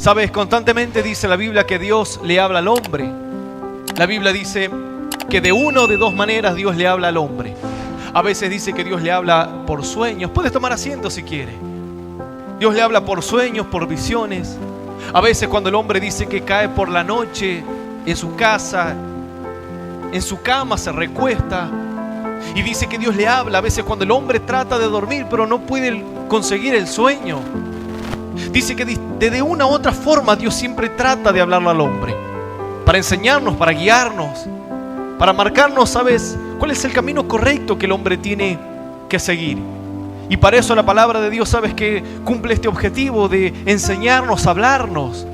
Sabes, constantemente dice la Biblia que Dios le habla al hombre. La Biblia dice que de una o de dos maneras Dios le habla al hombre. A veces dice que Dios le habla por sueños. Puedes tomar asiento si quiere. Dios le habla por sueños, por visiones. A veces cuando el hombre dice que cae por la noche en su casa, en su cama se recuesta y dice que Dios le habla. A veces cuando el hombre trata de dormir pero no puede conseguir el sueño, dice que de una u otra forma Dios siempre trata de hablarle al hombre, para enseñarnos, para guiarnos, para marcarnos, ¿sabes?, cuál es el camino correcto que el hombre tiene que seguir. Y para eso la palabra de Dios, ¿sabes?, que cumple este objetivo de enseñarnos, hablarnos.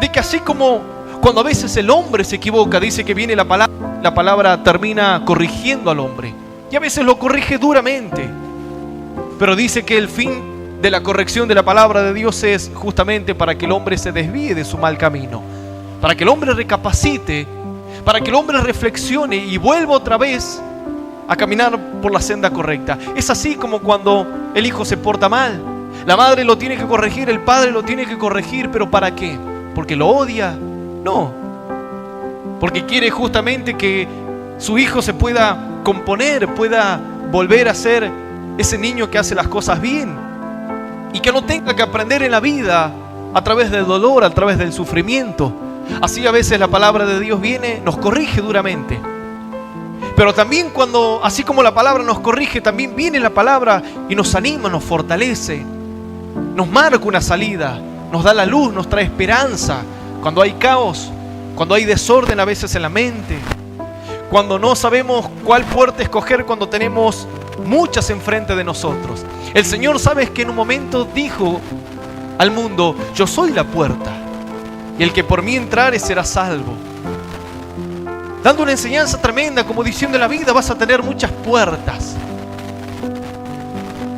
De que así como cuando a veces el hombre se equivoca, dice que viene la palabra termina corrigiendo al hombre. Y a veces lo corrige duramente. Pero dice que el fin de la corrección de la palabra de Dios es justamente para que el hombre se desvíe de su mal camino. Para que el hombre recapacite, para que el hombre reflexione y vuelva otra vez a caminar por la senda correcta. Es así como cuando el hijo se porta mal. La madre lo tiene que corregir, el padre lo tiene que corregir, ¿pero para qué? ¿Porque lo odia? No. Porque quiere justamente que su hijo se pueda componer, pueda volver a ser ese niño que hace las cosas bien y que no tenga que aprender en la vida a través del dolor, a través del sufrimiento. Así a veces la palabra de Dios viene, nos corrige duramente. Pero también cuando, así como la palabra nos corrige, también viene la palabra y nos anima, nos fortalece, nos marca una salida, nos da la luz, nos trae esperanza. Cuando hay caos, cuando hay desorden a veces en la mente, cuando no sabemos cuál puerta escoger, cuando tenemos muchas enfrente de nosotros. El Señor, ¿sabes?, que en un momento dijo al mundo: yo soy la puerta, y el que por mí entrare será salvo. Dando una enseñanza tremenda, como diciendo: en la vida vas a tener muchas puertas,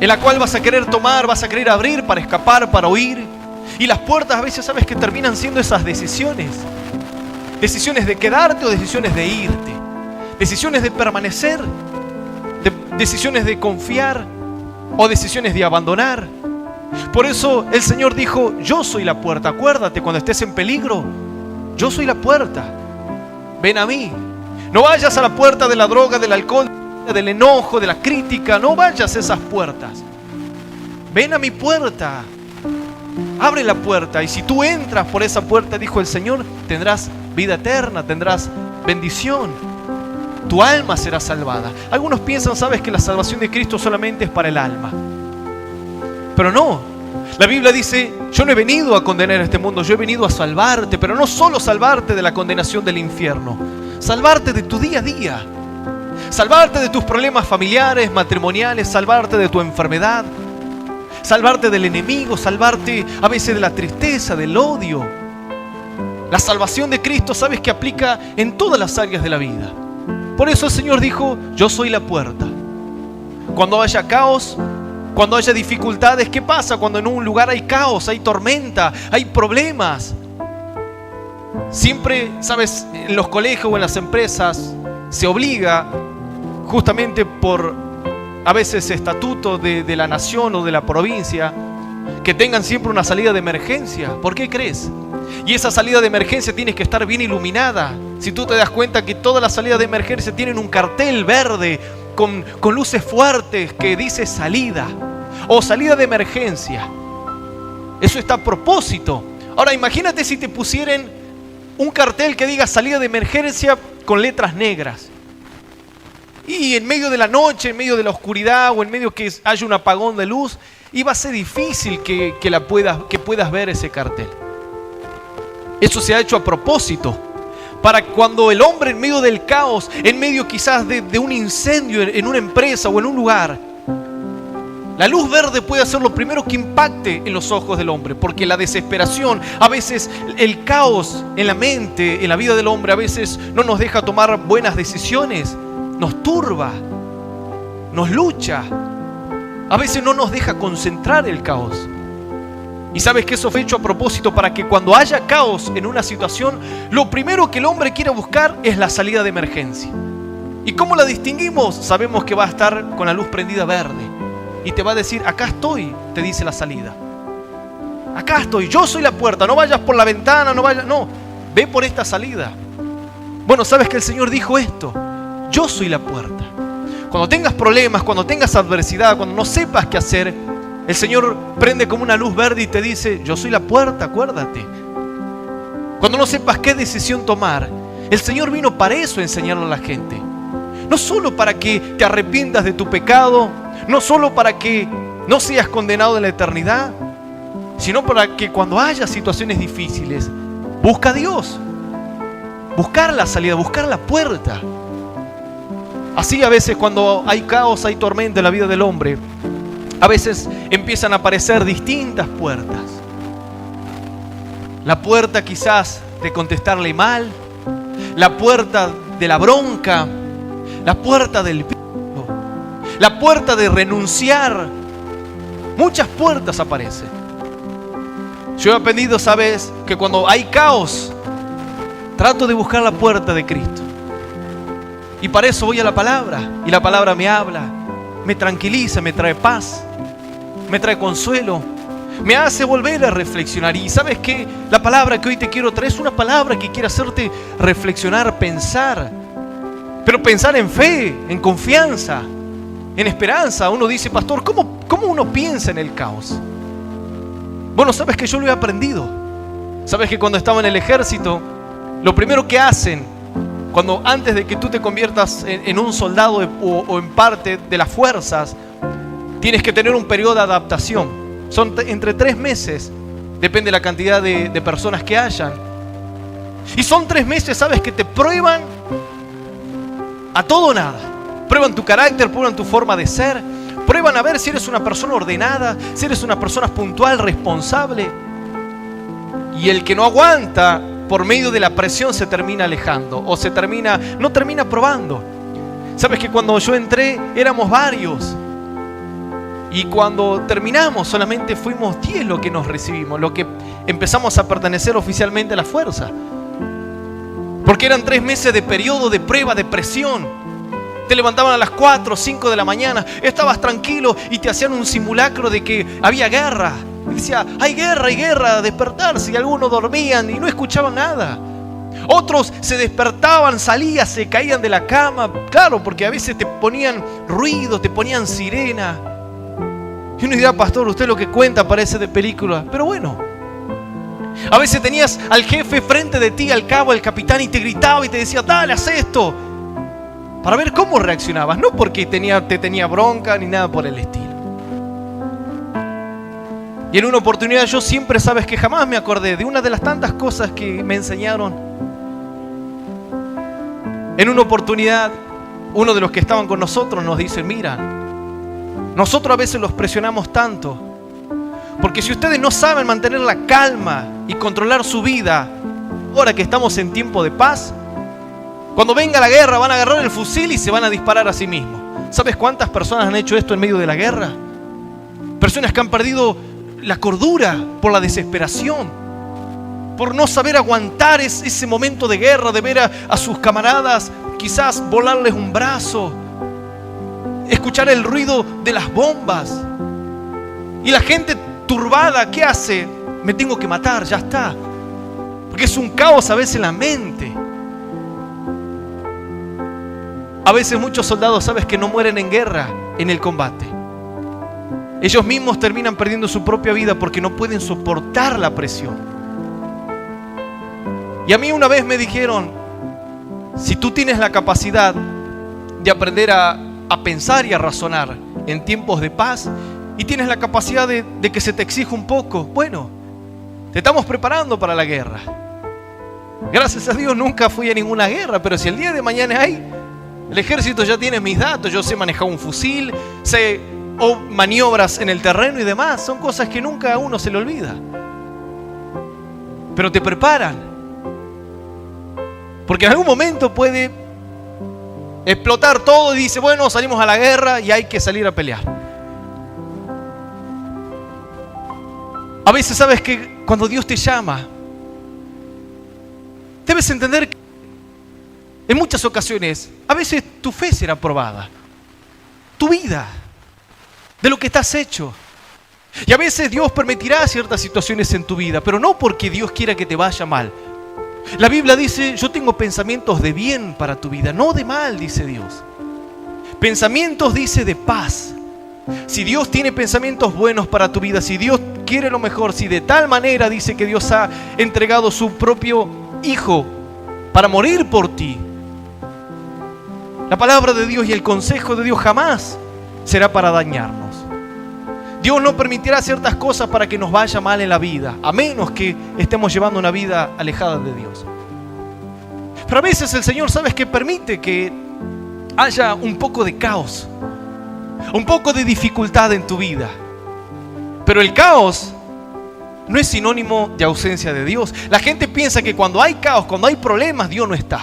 en la cual vas a querer tomar, vas a querer abrir para escapar, para huir. Y las puertas a veces, sabes, que terminan siendo esas decisiones. Decisiones de quedarte o decisiones de irte. Decisiones de permanecer, decisiones de confiar o decisiones de abandonar. Por eso el Señor dijo: yo soy la puerta. Acuérdate, cuando estés en peligro, yo soy la puerta. Ven a mí. No vayas a la puerta de la droga, del alcohol, del enojo, de la crítica. No vayas a esas puertas. Ven a mi puerta. Abre la puerta. Y si tú entras por esa puerta, dijo el Señor, tendrás vida eterna, tendrás bendición. Tu alma será salvada. Algunos piensan, ¿sabes?, que la salvación de Cristo solamente es para el alma. Pero no. La Biblia dice: yo no he venido a condenar a este mundo, yo he venido a salvarte. Pero no solo salvarte de la condenación del infierno, salvarte de tu día a día, salvarte de tus problemas familiares, matrimoniales, salvarte de tu enfermedad, salvarte del enemigo, salvarte a veces de la tristeza, del odio. La salvación de Cristo, ¿sabes?, que aplica en todas las áreas de la vida. Por eso el Señor dijo: yo soy la puerta. Cuando haya caos, cuando haya dificultades, ¿qué pasa cuando en un lugar hay caos, hay tormenta, hay problemas? Siempre, ¿sabes?, en los colegios o en las empresas se obliga, justamente por a veces estatuto de la nación o de la provincia, que tengan siempre una salida de emergencia. ¿Por qué crees? Y esa salida de emergencia tiene que estar bien iluminada. Si tú te das cuenta que todas las salidas de emergencia tienen un cartel verde con luces fuertes que dice salida o salida de emergencia. Eso está a propósito. Ahora imagínate si te pusieran un cartel que diga salida de emergencia con letras negras. Y en medio de la noche, en medio de la oscuridad o en medio que haya un apagón de luz, iba a ser difícil que puedas ver ese cartel. Eso se ha hecho a propósito, para cuando el hombre en medio del caos, en medio quizás de un incendio en una empresa o en un lugar, la luz verde puede ser lo primero que impacte en los ojos del hombre, porque la desesperación, a veces el caos en la mente, en la vida del hombre, a veces no nos deja tomar buenas decisiones, nos turba, nos lucha, a veces no nos deja concentrar el caos. Y sabes que eso fue hecho a propósito para que cuando haya caos en una situación, lo primero que el hombre quiere buscar es la salida de emergencia. ¿Y cómo la distinguimos? Sabemos que va a estar con la luz prendida verde y te va a decir: acá estoy, te dice la salida. Acá estoy, yo soy la puerta, no vayas por la ventana, no, ve por esta salida. Bueno, sabes que el Señor dijo esto, yo soy la puerta. Cuando tengas problemas, cuando tengas adversidad, cuando no sepas qué hacer, el Señor prende como una luz verde y te dice, yo soy la puerta, acuérdate. Cuando no sepas qué decisión tomar, el Señor vino para eso, enseñarle a la gente. No solo para que te arrepientas de tu pecado, no solo para que no seas condenado en la eternidad, sino para que cuando haya situaciones difíciles, busca a Dios. Buscar la salida, buscar la puerta. Así a veces cuando hay caos, hay tormenta en la vida del hombre, a veces empiezan a aparecer distintas puertas. La puerta quizás de contestarle mal, la puerta de la bronca, la puerta del vicio, la puerta de renunciar. Muchas puertas aparecen. Yo he aprendido, sabes, que cuando hay caos, trato de buscar la puerta de Cristo. Y para eso voy a la palabra. Y la palabra me habla, me tranquiliza, me trae paz, me trae consuelo, me hace volver a reflexionar. Y sabes que la palabra que hoy te quiero traer es una palabra que quiere hacerte reflexionar, pensar. Pero pensar en fe, en confianza, en esperanza. Uno dice, pastor, ¿cómo uno piensa en el caos? Bueno, sabes que yo lo he aprendido. Sabes que cuando estaba en el ejército, lo primero que hacen, antes de que tú te conviertas en un soldado o en parte de las fuerzas, tienes que tener un periodo de adaptación. Son entre 3 meses, depende de la cantidad de personas que hayan. Y son 3 meses, sabes, que te prueban a todo o nada. Prueban tu carácter, prueban tu forma de ser, prueban a ver si eres una persona ordenada, si eres una persona puntual, responsable. Y el que no aguanta, por medio de la presión se termina alejando o no termina probando. Sabes que cuando yo entré éramos varios y cuando terminamos solamente fuimos 10 los que nos recibimos, los que empezamos a pertenecer oficialmente a la fuerza, porque eran 3 meses de periodo de prueba, de presión. Te levantaban a las 4 o 5 de la mañana, estabas tranquilo y te hacían un simulacro de que había guerra. Y decía, hay guerra, a despertarse. Y algunos dormían y no escuchaban nada. Otros se despertaban, salían, se caían de la cama. Claro, porque a veces te ponían ruido, te ponían sirena. Y uno dirá, pastor, usted lo que cuenta parece de película. Pero bueno, a veces tenías al jefe frente de ti, al cabo, al capitán, y te gritaba y te decía, dale, haz esto. Para ver cómo reaccionabas, no porque te tenía bronca ni nada por el estilo. Y en una oportunidad yo siempre, sabes que jamás me acordé de una de las tantas cosas que me enseñaron. En una oportunidad, uno de los que estaban con nosotros nos dice, mira, nosotros a veces los presionamos tanto, porque si ustedes no saben mantener la calma y controlar su vida, ahora que estamos en tiempo de paz, cuando venga la guerra van a agarrar el fusil y se van a disparar a sí mismos. ¿Sabes cuántas personas han hecho esto en medio de la guerra? Personas que han perdido la cordura por la desesperación, por no saber aguantar ese momento de guerra, de ver a sus camaradas quizás volarles un brazo, escuchar el ruido de las bombas. Y la gente turbada, ¿qué hace? Me tengo que matar, ya está. Porque es un caos a veces en la mente. A veces muchos soldados, sabes, que no mueren en guerra, en el combate. Ellos mismos terminan perdiendo su propia vida porque no pueden soportar la presión. Y a mí una vez me dijeron, si tú tienes la capacidad de aprender a pensar y a razonar en tiempos de paz, y tienes la capacidad de que se te exija un poco, bueno, te estamos preparando para la guerra. Gracias a Dios nunca fui a ninguna guerra, pero si el día de mañana hay, el ejército ya tiene mis datos, yo sé manejar un fusil, sé maniobras en el terreno y demás, son cosas que nunca a uno se le olvida. Pero te preparan, porque en algún momento puede explotar todo y dice, bueno, salimos a la guerra y hay que salir a pelear. A veces sabes que cuando Dios te llama, debes entender que en muchas ocasiones, a veces tu fe será probada, tu vida, de lo que estás hecho. Y a veces Dios permitirá ciertas situaciones en tu vida, pero no porque Dios quiera que te vaya mal. La Biblia dice, yo tengo pensamientos de bien para tu vida, no de mal, dice Dios. Pensamientos, dice, de paz. Si Dios tiene pensamientos buenos para tu vida, si Dios quiere lo mejor, si de tal manera dice que Dios ha entregado su propio Hijo para morir por ti, la palabra de Dios y el consejo de Dios jamás será para dañarnos. Dios no permitirá ciertas cosas para que nos vaya mal en la vida, a menos que estemos llevando una vida alejada de Dios. Pero a veces el Señor, ¿sabes qué? Permite que haya un poco de caos, un poco de dificultad en tu vida. Pero el caos no es sinónimo de ausencia de Dios. La gente piensa que cuando hay caos, cuando hay problemas, Dios no está.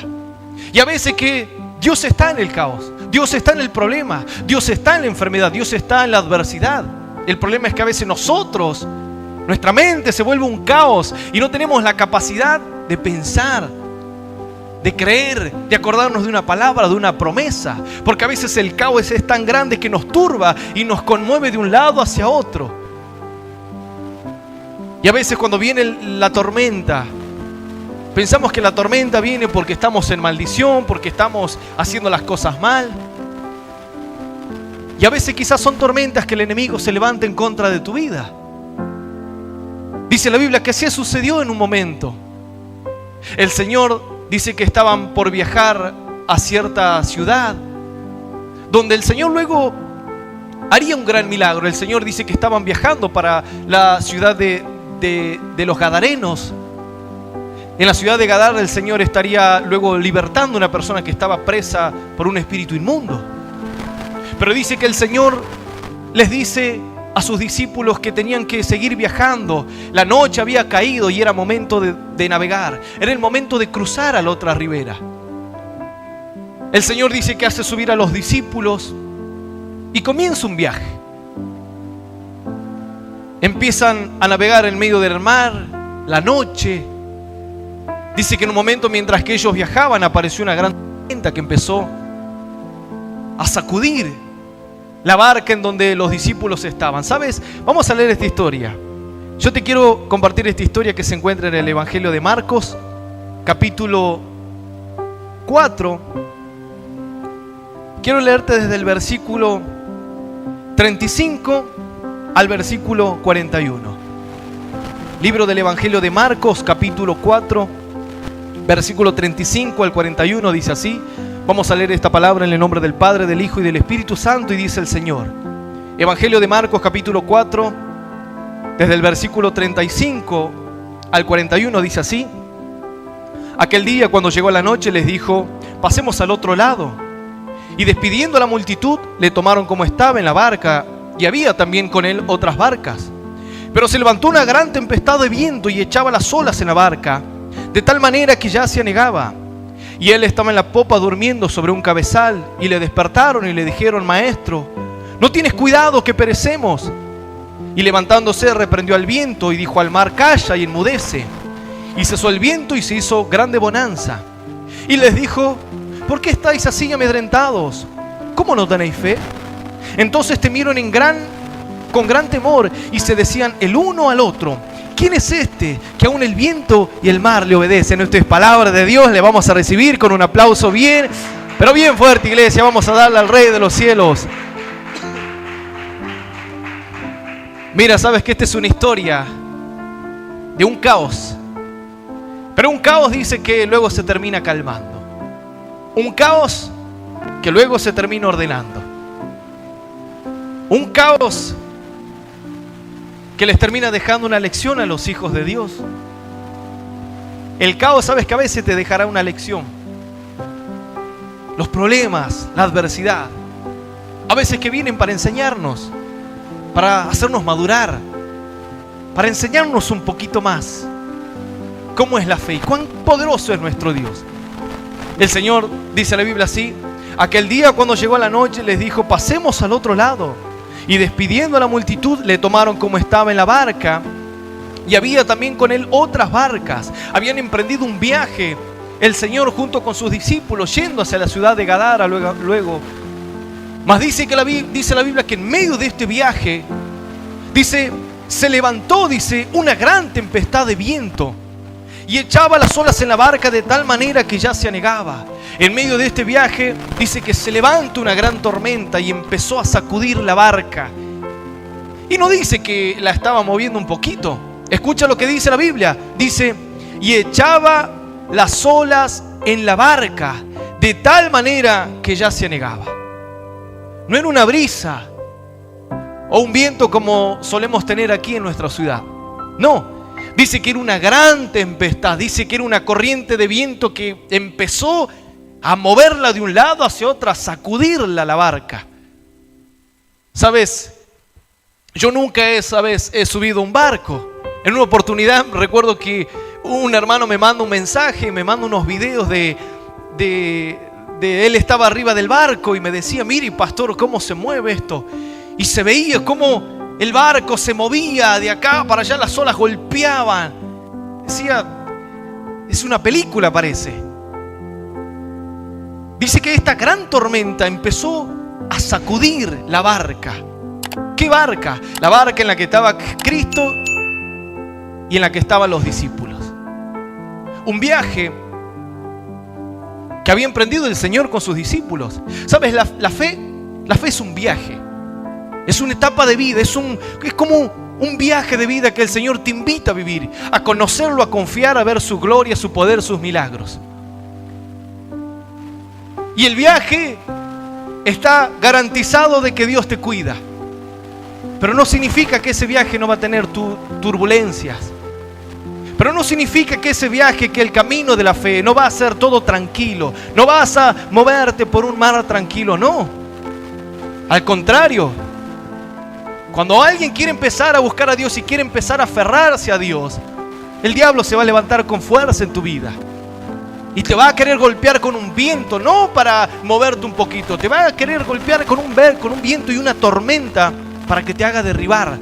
Y a veces que Dios está en el caos, Dios está en el problema, Dios está en la enfermedad, Dios está en la adversidad. El problema es que a veces nosotros, nuestra mente se vuelve un caos y no tenemos la capacidad de pensar, de creer, de acordarnos de una palabra, de una promesa. Porque a veces el caos es tan grande que nos turba y nos conmueve de un lado hacia otro. Y a veces cuando viene la tormenta, pensamos que la tormenta viene porque estamos en maldición, porque estamos haciendo las cosas mal. Y a veces quizás son tormentas que el enemigo se levanta en contra de tu vida. Dice la Biblia que así sucedió en un momento. El Señor dice que estaban por viajar a cierta ciudad, donde el Señor luego haría un gran milagro. El Señor dice que estaban viajando para la ciudad de los Gadarenos. En la ciudad de Gadara el Señor estaría luego libertando a una persona que estaba presa por un espíritu inmundo. Pero dice que el Señor les dice a sus discípulos que tenían que seguir viajando. La noche había caído y era momento de navegar. Era el momento de cruzar a la otra ribera. El Señor dice que hace subir a los discípulos y comienza un viaje. Empiezan a navegar en medio del mar, la noche. Dice que en un momento mientras que ellos viajaban apareció una gran tormenta que empezó a sacudir la barca en donde los discípulos estaban. ¿Sabes? Vamos a leer esta historia. Yo te quiero compartir esta historia que se encuentra en el Evangelio de Marcos, capítulo 4. Quiero leerte desde el versículo 35 al versículo 41. Libro del Evangelio de Marcos, capítulo 4, versículo 35 al 41, dice así. Vamos a leer esta palabra en el nombre del Padre, del Hijo y del Espíritu Santo, y dice el Señor. Evangelio de Marcos, capítulo 4, desde el versículo 35 al 41, dice así. Aquel día, cuando llegó la noche, les dijo: pasemos al otro lado. Y despidiendo a la multitud, le tomaron como estaba en la barca, y había también con él otras barcas. Pero se levantó una gran tempestad de viento y echaba las olas en la barca, de tal manera que ya se anegaba. Y él estaba en la popa durmiendo sobre un cabezal, y le despertaron y le dijeron: Maestro, ¿no tienes cuidado que perecemos? Y levantándose reprendió al viento y dijo al mar: Calla y enmudece. Y cesó el viento y se hizo grande bonanza. Y les dijo: ¿por qué estáis así amedrentados? ¿Cómo no tenéis fe? Entonces temieron con gran temor y se decían el uno al otro: ¿quién es este que aún el viento y el mar le obedecen? Esto es palabra de Dios. Le vamos a recibir con un aplauso bien, pero bien fuerte, iglesia. Vamos a darle al Rey de los cielos. Mira, sabes que esta es una historia de un caos, pero un caos, dice, que luego se termina calmando. Un caos que luego se termina ordenando. Un caos que les termina dejando una lección a los hijos de Dios. El caos, sabes que a veces te dejará una lección. Los problemas, la adversidad, a veces que vienen para enseñarnos, para hacernos madurar, para enseñarnos un poquito más cómo es la fe y cuán poderoso es nuestro Dios. El Señor, dice la Biblia así: aquel día cuando llegó la noche les dijo: pasemos al otro lado. Y despidiendo a la multitud le tomaron como estaba en la barca, y había también con él otras barcas. Habían emprendido un viaje el Señor junto con sus discípulos, yendo hacia la ciudad de Gadara luego. Mas dice la Biblia que en medio de este viaje Dice, se levantó, dice, una gran tempestad de viento y echaba las olas en la barca de tal manera que ya se anegaba. En medio de este viaje dice que se levanta una gran tormenta y empezó a sacudir la barca. Y no dice que la estaba moviendo un poquito. Escucha lo que dice la Biblia. Dice, y echaba las olas en la barca de tal manera que ya se anegaba. No era una brisa o un viento como solemos tener aquí en nuestra ciudad. No, dice que era una gran tempestad. Dice que era una corriente de viento que empezó a moverla de un lado hacia otro, a sacudirla la barca. ¿Sabes? Yo nunca he subido a un barco. En una oportunidad recuerdo que un hermano me manda un mensaje, me manda unos videos de él estaba arriba del barco y me decía, mire pastor, cómo se mueve esto. Y se veía cómo el barco se movía de acá para allá, las olas golpeaban. Decía, es una película parece. Dice que esta gran tormenta empezó a sacudir la barca. ¿Qué barca? La barca en la que estaba Cristo y en la que estaban los discípulos. Un viaje que había emprendido el Señor con sus discípulos. ¿Sabes? La fe es un viaje. Es una etapa de vida. Es como un viaje de vida que el Señor te invita a vivir, a conocerlo, a confiar, a ver su gloria, su poder, sus milagros. Y el viaje está garantizado de que Dios te cuida. Pero no significa que ese viaje no va a tener turbulencias. Pero no significa que ese viaje, que el camino de la fe no va a ser todo tranquilo. No vas a moverte por un mar tranquilo, no. Al contrario, cuando alguien quiere empezar a buscar a Dios y quiere empezar a aferrarse a Dios, el diablo se va a levantar con fuerza en tu vida. Y te va a querer golpear con un viento, no para moverte un poquito. Te va a querer golpear con un viento y una tormenta para que te haga derribar.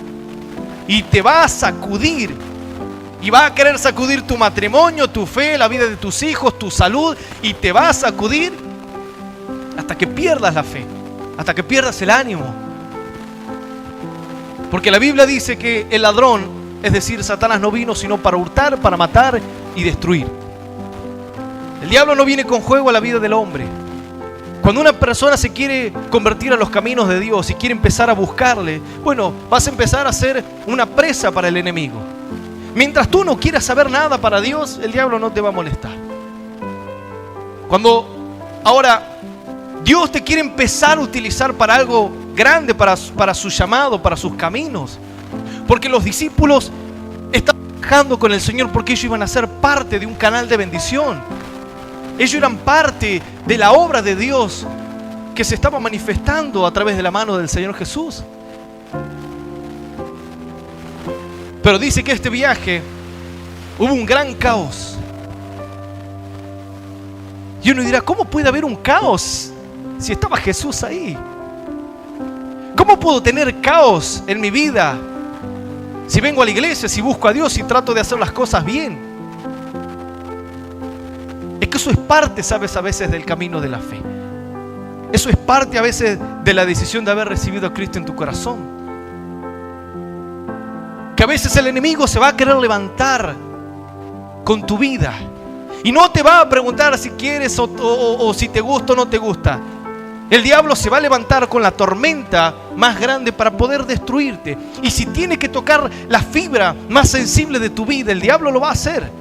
Y te va a sacudir. Y va a querer sacudir tu matrimonio, tu fe, la vida de tus hijos, tu salud. Y te va a sacudir hasta que pierdas la fe, hasta que pierdas el ánimo. Porque la Biblia dice que el ladrón, es decir, Satanás, no vino sino para hurtar, para matar y destruir. El diablo no viene con juego a la vida del hombre. Cuando una persona se quiere convertir a los caminos de Dios y quiere empezar a buscarle, bueno, vas a empezar a ser una presa para el enemigo. Mientras tú no quieras saber nada para Dios, el diablo no te va a molestar. Cuando ahora Dios te quiere empezar a utilizar para algo grande, para su llamado, para sus caminos. Porque los discípulos estaban trabajando con el Señor porque ellos iban a ser parte de un canal de bendición. Ellos eran parte de la obra de Dios que se estaba manifestando a través de la mano del Señor Jesús. Pero dice que este viaje hubo un gran caos. Y uno dirá, ¿cómo puede haber un caos si estaba Jesús ahí? ¿Cómo puedo tener caos en mi vida si vengo a la iglesia, si busco a Dios y trato de hacer las cosas bien? Es que eso es parte, ¿sabes? A veces del camino de la fe. Eso es parte a veces de la decisión de haber recibido a Cristo en tu corazón. Que a veces el enemigo se va a querer levantar con tu vida y no te va a preguntar si quieres o si te gusta o no te gusta. El diablo se va a levantar con la tormenta más grande para poder destruirte. Y si tiene que tocar la fibra más sensible de tu vida, el diablo lo va a hacer.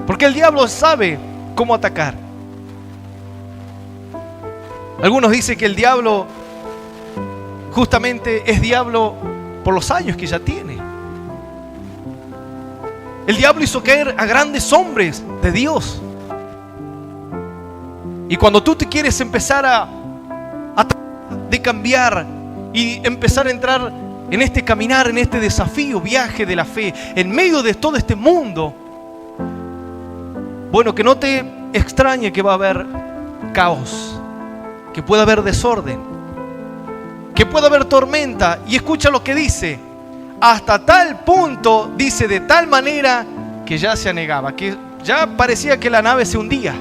Porque el diablo sabe cómo atacar. Algunos dicen que el diablo justamente es diablo por los años que ya tiene. El diablo hizo caer a grandes hombres de Dios. Y cuando tú te quieres empezar a de cambiar y empezar a entrar en este caminar, en este desafío, viaje de la fe, en medio de todo este mundo, bueno, que no te extrañe que va a haber caos, que pueda haber desorden, que pueda haber tormenta. Y escucha lo que dice: hasta tal punto, dice, de tal manera que ya se anegaba, que ya parecía que la nave se hundía,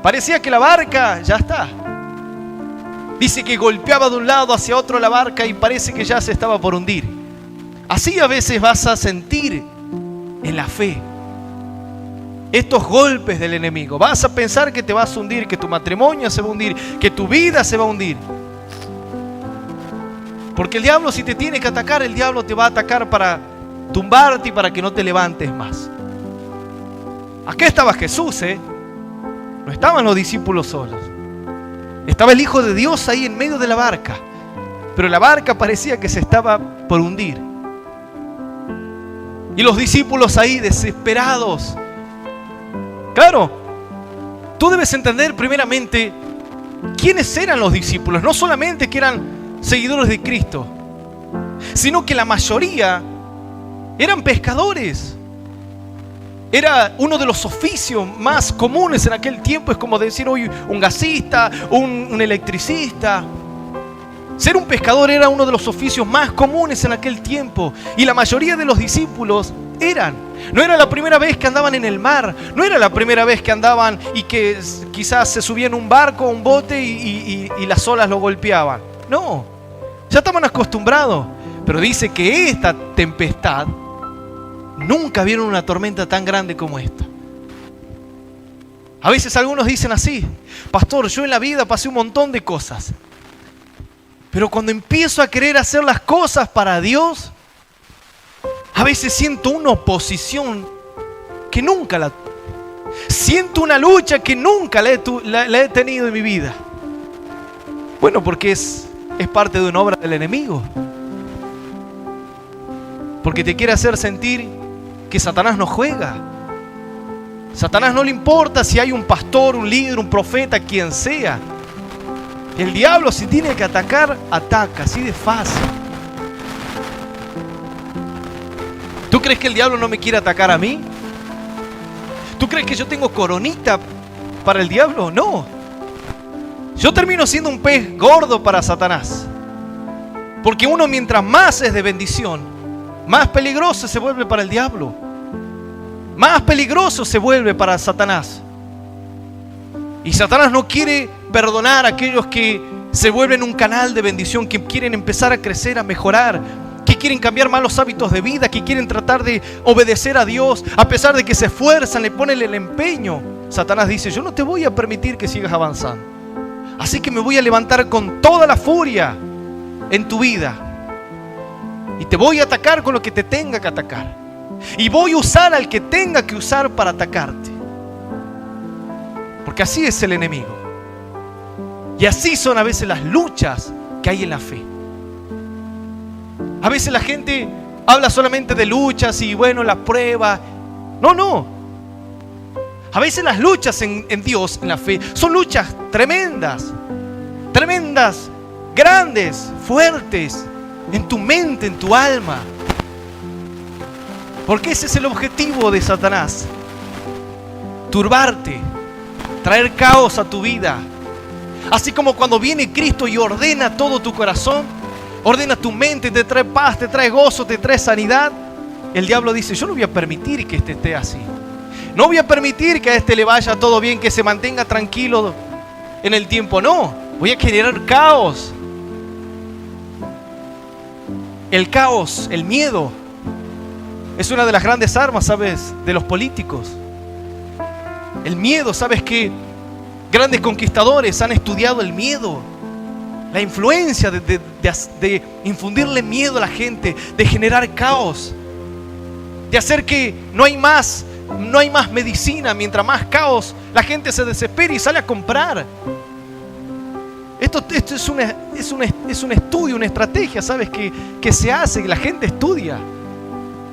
parecía que la barca ya está. Dice que golpeaba de un lado hacia otro la barca y parece que ya se estaba por hundir. Así a veces vas a sentir en la fe estos golpes del enemigo. Vas a pensar que te vas a hundir, que tu matrimonio se va a hundir, que tu vida se va a hundir. Porque el diablo, si te tiene que atacar, el diablo te va a atacar para tumbarte y para que no te levantes más. Acá estaba Jesús, no estaban los discípulos solos. Estaba el Hijo de Dios ahí en medio de la barca. Pero la barca parecía que se estaba por hundir. Y los discípulos ahí desesperados. Claro, tú debes entender primeramente quiénes eran los discípulos. No solamente que eran seguidores de Cristo, sino que la mayoría eran pescadores. Era uno de los oficios más comunes en aquel tiempo. Es como decir hoy un gasista, un electricista. Ser un pescador era uno de los oficios más comunes en aquel tiempo. Y la mayoría de los discípulos no era la primera vez que andaban en el mar. No era la primera vez que andaban y que quizás se subían a un barco o un bote y las olas lo golpeaban. No, ya estaban acostumbrados. Pero dice que esta tempestad, nunca vieron una tormenta tan grande como esta. A veces algunos dicen así: pastor, yo en la vida pasé un montón de cosas, pero cuando empiezo a querer hacer las cosas para Dios, a veces siento una oposición que nunca la tuve. Siento una lucha que nunca la he tenido en mi vida. Bueno, porque es parte de una obra del enemigo. Porque te quiere hacer sentir que Satanás no juega. Satanás no le importa si hay un pastor, un líder, un profeta, quien sea. El diablo, si tiene que atacar, ataca, así de fácil. ¿Tú crees que el diablo no me quiere atacar a mí? ¿Tú crees que yo tengo coronita para el diablo? No. Yo termino siendo un pez gordo para Satanás. Porque uno, mientras más es de bendición, más peligroso se vuelve para el diablo. Más peligroso se vuelve para Satanás. Y Satanás no quiere perdonar a aquellos que se vuelven un canal de bendición, que quieren empezar a crecer, a mejorar, que quieren cambiar malos hábitos de vida, que quieren tratar de obedecer a Dios, a pesar de que se esfuerzan, le ponen el empeño. Satanás dice: yo no te voy a permitir que sigas avanzando. Así que me voy a levantar con toda la furia en tu vida. Y te voy a atacar con lo que te tenga que atacar. Y voy a usar al que tenga que usar para atacarte. Porque así es el enemigo. Y así son a veces las luchas que hay en la fe. A veces la gente habla solamente de luchas y bueno, la prueba. No. A veces las luchas en Dios, en la fe, son luchas tremendas. Tremendas, grandes, fuertes. En tu mente, en tu alma. Porque ese es el objetivo de Satanás: turbarte, traer caos a tu vida. Así como cuando viene Cristo y ordena todo tu corazón, ordena tu mente, te trae paz, te trae gozo, te trae sanidad. El diablo dice: yo no voy a permitir que este esté así. No voy a permitir que a este le vaya todo bien, que se mantenga tranquilo en el tiempo. No, voy a generar caos. El caos, el miedo, es una de las grandes armas, ¿sabes?, de los políticos. El miedo, ¿sabes qué? Grandes conquistadores han estudiado el miedo, la influencia de infundirle miedo a la gente, de generar caos, de hacer que no hay más medicina. Mientras más caos, la gente se desespera y sale a comprar. Esto es un estudio, una estrategia, ¿sabes? Que se hace, que la gente estudia.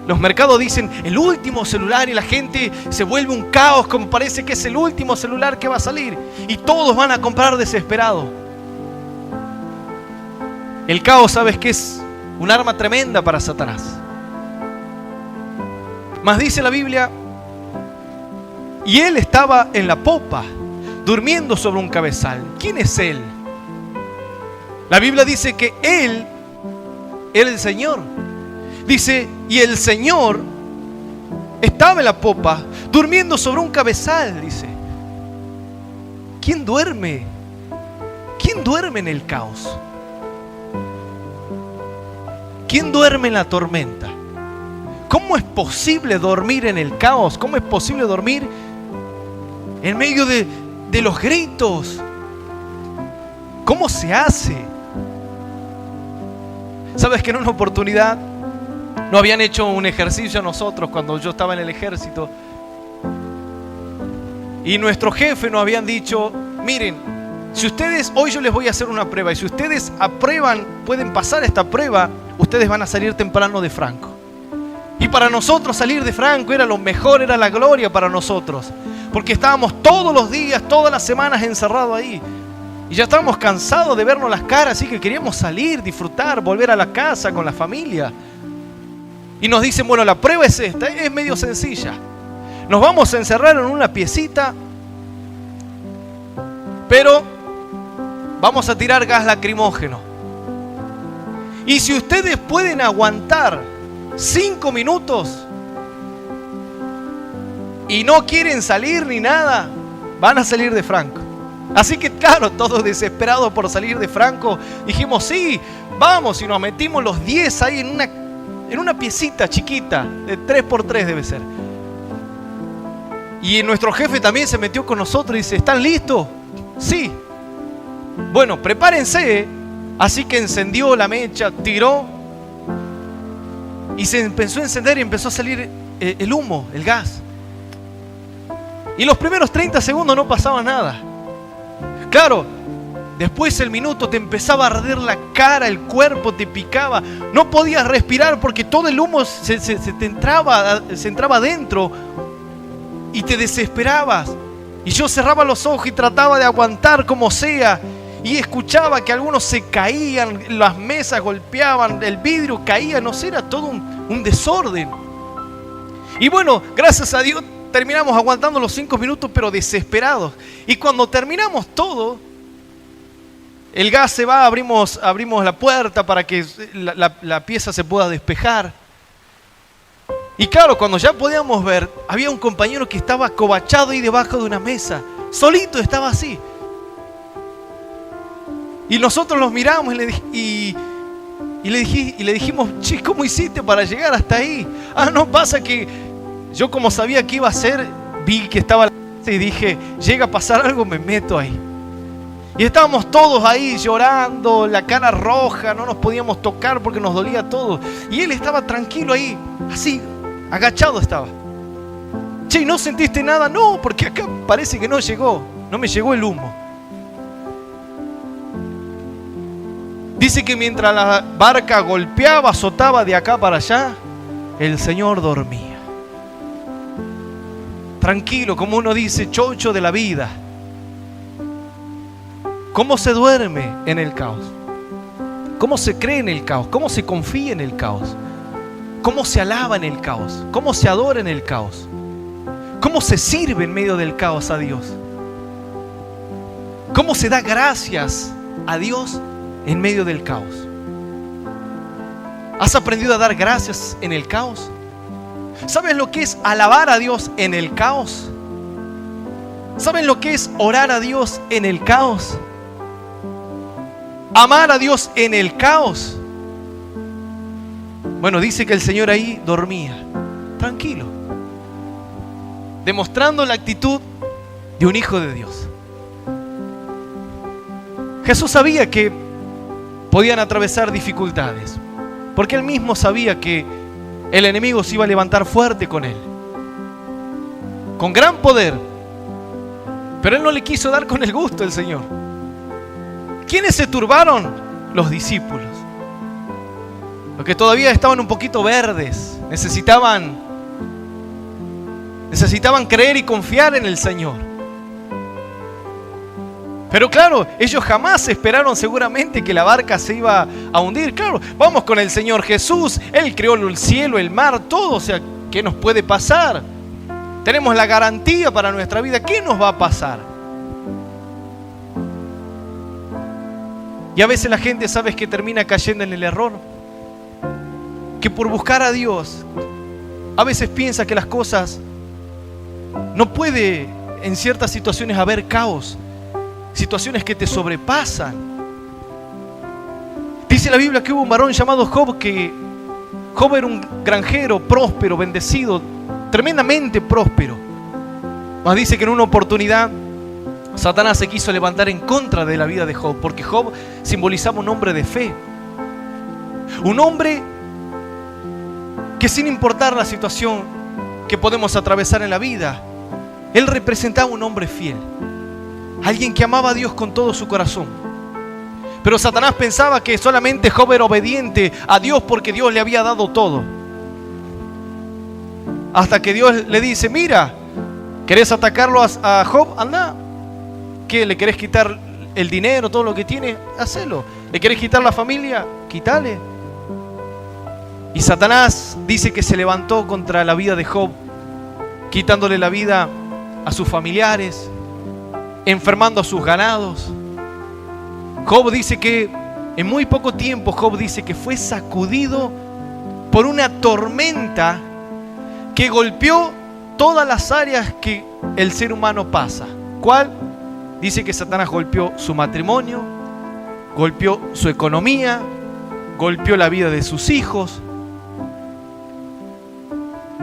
Los mercados dicen el último celular y la gente se vuelve un caos, como parece que es el último celular que va a salir. Y todos van a comprar desesperados. El caos, ¿sabes qué? Es un arma tremenda para Satanás. Mas dice la Biblia: y él estaba en la popa, durmiendo sobre un cabezal. ¿Quién es él? La Biblia dice que él era el Señor. Dice: y el Señor estaba en la popa, durmiendo sobre un cabezal. Dice: ¿quién duerme? ¿Quién duerme en el caos? ¿Quién duerme en la tormenta? ¿Cómo es posible dormir en el caos? ¿Cómo es posible dormir en medio de los gritos? ¿Cómo se hace? ¿Sabes que en una oportunidad nos habían hecho un ejercicio a nosotros cuando yo estaba en el ejército? Y nuestro jefe nos habían dicho, miren, si ustedes, hoy yo les voy a hacer una prueba, y si ustedes aprueban, pueden pasar esta prueba, ustedes van a salir temprano de Franco. Y para nosotros salir de Franco era lo mejor, era la gloria para nosotros, porque estábamos todos los días, todas las semanas encerrados ahí. Y ya estábamos cansados de vernos las caras, así que queríamos salir, disfrutar, volver a la casa con la familia. Y nos dicen, bueno, la prueba es esta, es medio sencilla. Nos vamos a encerrar en una piecita, pero vamos a tirar gas lacrimógeno. Y si ustedes pueden aguantar 5 minutos y no quieren salir ni nada, van a salir de Franco. Así que claro, todos desesperados por salir de Franco, dijimos sí, vamos, y nos metimos los 10 ahí en una piecita chiquita, de 3x3 debe ser. Y nuestro jefe también se metió con nosotros y dice, ¿están listos? Sí. Bueno, prepárense. Así que encendió la mecha, tiró y se empezó a encender y empezó a salir el humo, el gas. Y los primeros 30 segundos no pasaba nada. Claro, después el minuto te empezaba a arder la cara, el cuerpo te picaba, no podías respirar porque todo el humo se entraba adentro y te desesperabas. Y yo cerraba los ojos y trataba de aguantar como sea, y escuchaba que algunos se caían, las mesas golpeaban, el vidrio caía, no sé, era todo un desorden. Y bueno, gracias a Dios terminamos aguantando los 5 minutos, pero desesperados. Y cuando terminamos todo, el gas se va, abrimos la puerta para que la pieza se pueda despejar. Y claro, cuando ya podíamos ver, había un compañero que estaba acobachado ahí debajo de una mesa, solito estaba así. Y nosotros los miramos y le dijimos, che, ¿cómo hiciste para llegar hasta ahí? Ah, no, pasa que yo como sabía que iba a ser, vi que estaba y dije, llega a pasar algo, me meto ahí. Y estábamos todos ahí llorando, la cara roja, no nos podíamos tocar porque nos dolía todo. Y él estaba tranquilo ahí, así, agachado estaba. Che, ¿no sentiste nada? No, porque acá parece que no me llegó el humo. Dice que mientras la barca golpeaba, azotaba de acá para allá, el Señor dormía. Tranquilo, como uno dice, chocho de la vida. ¿Cómo se duerme en el caos? ¿Cómo se cree en el caos? ¿Cómo se confía en el caos? ¿Cómo se alaba en el caos? ¿Cómo se adora en el caos? ¿Cómo se sirve en medio del caos a Dios? ¿Cómo se da gracias a Dios en medio del caos? ¿Has aprendido a dar gracias en el caos? ¿Sabes lo que es alabar a Dios en el caos? ¿Saben lo que es orar a Dios en el caos? Amar a Dios en el caos. Bueno, dice que el Señor ahí dormía, tranquilo, demostrando la actitud de un hijo de Dios. Jesús sabía que podían atravesar dificultades, porque Él mismo sabía que el enemigo se iba a levantar fuerte con Él, con gran poder. Pero Él no le quiso dar con el gusto al Señor. ¿Quiénes se turbaron? Los discípulos. Los que todavía estaban un poquito verdes, necesitaban creer y confiar en el Señor. Pero claro, ellos jamás esperaron seguramente que la barca se iba a hundir. Claro, vamos con el Señor Jesús, Él creó el cielo, el mar, todo. O sea, ¿qué nos puede pasar? Tenemos la garantía para nuestra vida. ¿Qué nos va a pasar? Y a veces la gente, ¿sabes?, que termina cayendo en el error. Que por buscar a Dios, a veces piensa que las cosas no puede, en ciertas situaciones, haber caos. Situaciones que te sobrepasan. Dice la Biblia que hubo un varón llamado Job, que Job era un granjero próspero, bendecido, tremendamente próspero. Mas dice que en una oportunidad Satanás se quiso levantar en contra de la vida de Job, porque Job simbolizaba un hombre de fe. Un hombre que, sin importar la situación que podemos atravesar en la vida, él representaba un hombre fiel, alguien que amaba a Dios con todo su corazón. Pero Satanás pensaba que solamente Job era obediente a Dios porque Dios le había dado todo. Hasta que Dios le dice: mira, ¿querés atacarlo a Job? Anda. ¿Qué? ¿Le querés quitar el dinero, todo lo que tiene? Hacelo. ¿Le querés quitar la familia? Quítale. Y Satanás dice que se levantó contra la vida de Job, quitándole la vida a sus familiares, enfermando a sus ganados. Job dice que en muy poco tiempo, Job dice que fue sacudido por una tormenta que golpeó todas las áreas que el ser humano pasa. ¿Cuál? Dice que Satanás golpeó su matrimonio, golpeó su economía, golpeó la vida de sus hijos,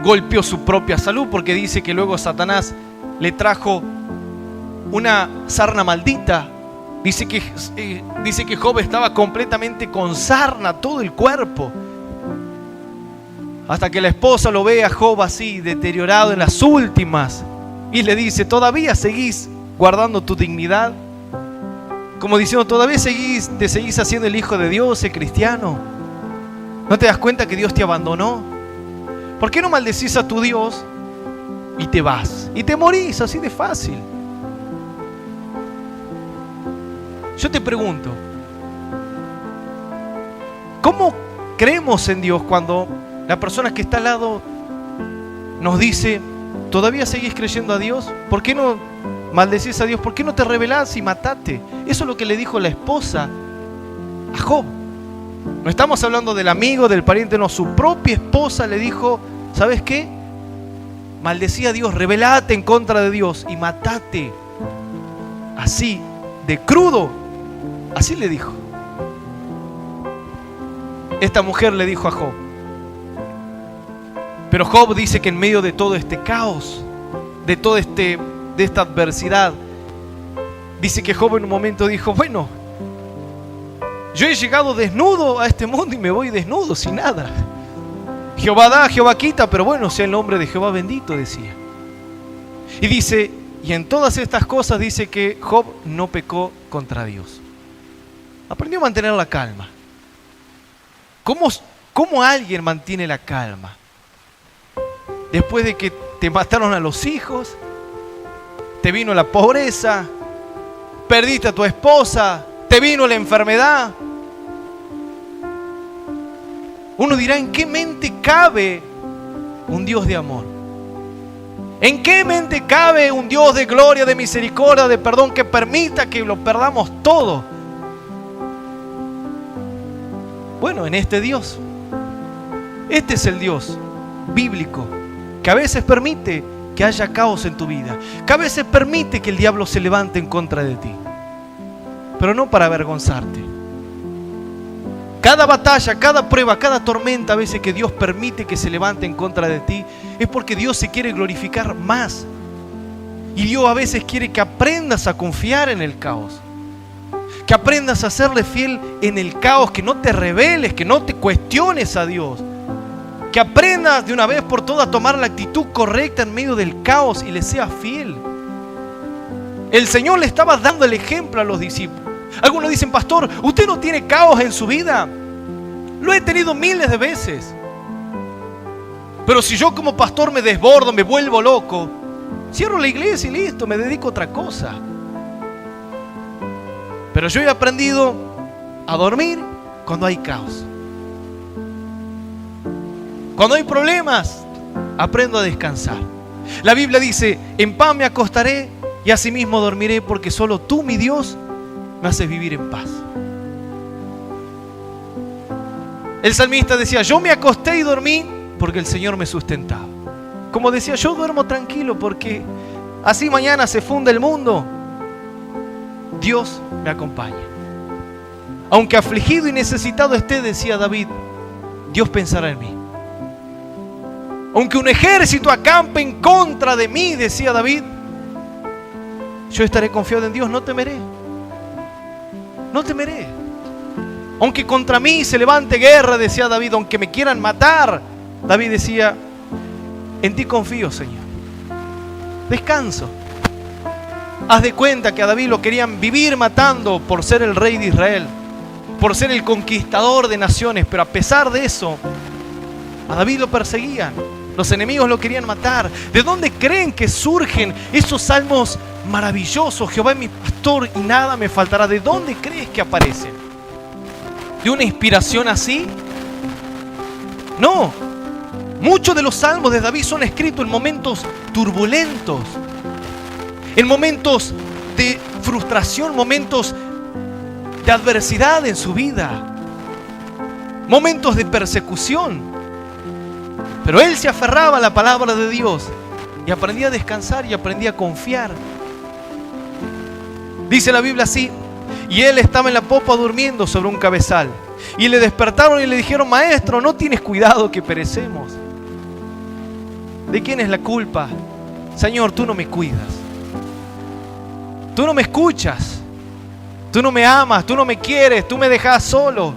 golpeó su propia salud, porque dice que luego Satanás le trajo una sarna maldita. Dice que Job estaba completamente con sarna todo el cuerpo. Hasta que la esposa lo ve a Job así, deteriorado en las últimas, y le dice: ¿todavía seguís guardando tu dignidad? Como diciendo: ¿todavía te seguís haciendo el hijo de Dios, el cristiano? ¿No te das cuenta que Dios te abandonó? ¿Por qué no maldecís a tu Dios y te vas? Y te morís, así de fácil. Yo te pregunto, ¿cómo creemos en Dios cuando la persona que está al lado nos dice: ¿todavía seguís creyendo a Dios? ¿Por qué no maldecís a Dios? ¿Por qué no te rebelás y matate? Eso es lo que le dijo la esposa a Job. No estamos hablando del amigo, del pariente, no. Su propia esposa le dijo: ¿sabes qué? Maldecí a Dios, rebelate en contra de Dios y matate. Así, de crudo. Así le dijo. Esta mujer le dijo a Job. Pero Job dice que en medio de todo este caos, de esta adversidad, dice que Job en un momento dijo: bueno, yo he llegado desnudo a este mundo y me voy desnudo, sin nada. Jehová da, Jehová quita, pero bueno, sea el nombre de Jehová bendito, decía. Y dice, y en todas estas cosas dice que Job no pecó contra Dios. Aprendió a mantener la calma. ¿Cómo alguien mantiene la calma? Después de que te mataron a los hijos, te vino la pobreza, perdiste a tu esposa, te vino la enfermedad. Uno dirá: ¿en qué mente cabe un Dios de amor? ¿En qué mente cabe un Dios de gloria, de misericordia, de perdón, que permita que lo perdamos todo? Bueno, en este Dios. Este es el Dios bíblico, que a veces permite que haya caos en tu vida, que a veces permite que el diablo se levante en contra de ti, pero no para avergonzarte. Cada batalla, cada prueba, cada tormenta a veces que Dios permite que se levante en contra de ti, es porque Dios se quiere glorificar más. Y Dios a veces quiere que aprendas a confiar en el caos, que aprendas a serle fiel en el caos, que no te rebeles, que no te cuestiones a Dios, que aprendas de una vez por todas a tomar la actitud correcta en medio del caos y le seas fiel. El Señor le estaba dando el ejemplo a los discípulos. Algunos dicen: pastor, ¿usted no tiene caos en su vida? Lo he tenido miles de veces. Pero si yo como pastor me desbordo, me vuelvo loco, cierro la iglesia y listo, me dedico a otra cosa. Pero yo he aprendido a dormir cuando hay caos. Cuando hay problemas, aprendo a descansar. La Biblia dice: en paz me acostaré y asimismo dormiré, porque solo tú, mi Dios, me haces vivir en paz. El salmista decía: yo me acosté y dormí porque el Señor me sustentaba. Como decía, yo duermo tranquilo porque así mañana se funde el mundo, Dios me acompaña. Aunque afligido y necesitado esté, decía David, Dios pensará en mí. Aunque un ejército acampe en contra de mí, decía David, yo estaré confiado en Dios, no temeré. No temeré. Aunque contra mí se levante guerra, decía David, aunque me quieran matar, David decía, en ti confío, Señor. Descanso. Haz de cuenta que a David lo querían vivir matando por ser el rey de Israel, por ser el conquistador de naciones, pero a pesar de eso, a David lo perseguían. Los enemigos lo querían matar. ¿De dónde creen que surgen esos salmos maravillosos? Jehová es mi pastor y nada me faltará. ¿De dónde crees que aparecen? ¿De una inspiración así? No. Muchos de los salmos de David son escritos en momentos turbulentos, en momentos de frustración, momentos de adversidad en su vida, momentos de persecución. Pero él se aferraba a la palabra de Dios y aprendía a descansar y aprendía a confiar. Dice la Biblia así: y él estaba en la popa durmiendo sobre un cabezal, y le despertaron y le dijeron: maestro, ¿no tienes cuidado que perecemos? ¿De quién es la culpa? Señor, tú no me cuidas, tú no me escuchas, tú no me amas, tú no me quieres, tú me dejas solo.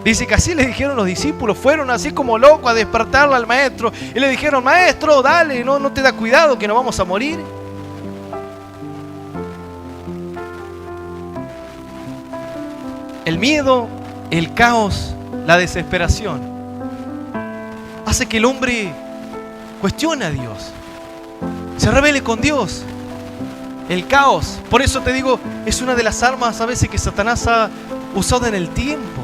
Dice que así le dijeron los discípulos, fueron así como locos a despertarle al maestro y le dijeron: maestro, dale, no te da cuidado que nos vamos a morir. El miedo, el caos, la desesperación hace que el hombre cuestione a Dios, se rebele con Dios. El caos, por eso te digo, es una de las armas a veces que Satanás ha usado en el tiempo.